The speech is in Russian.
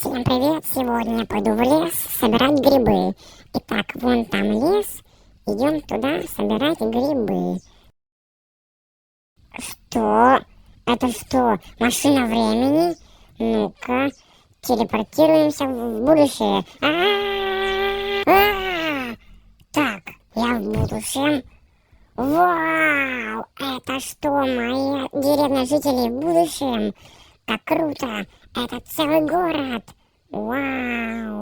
Всем привет! Сегодня я пойду в лес собирать грибы. Итак, вон там лес. Идем туда собирать грибы. Что? Это что? Машина времени? Ну-ка, телепортируемся в будущее. Так, я в будущем. Вау! Это что, моя деревня жителей в будущем? Как круто! Это целый город! Вау!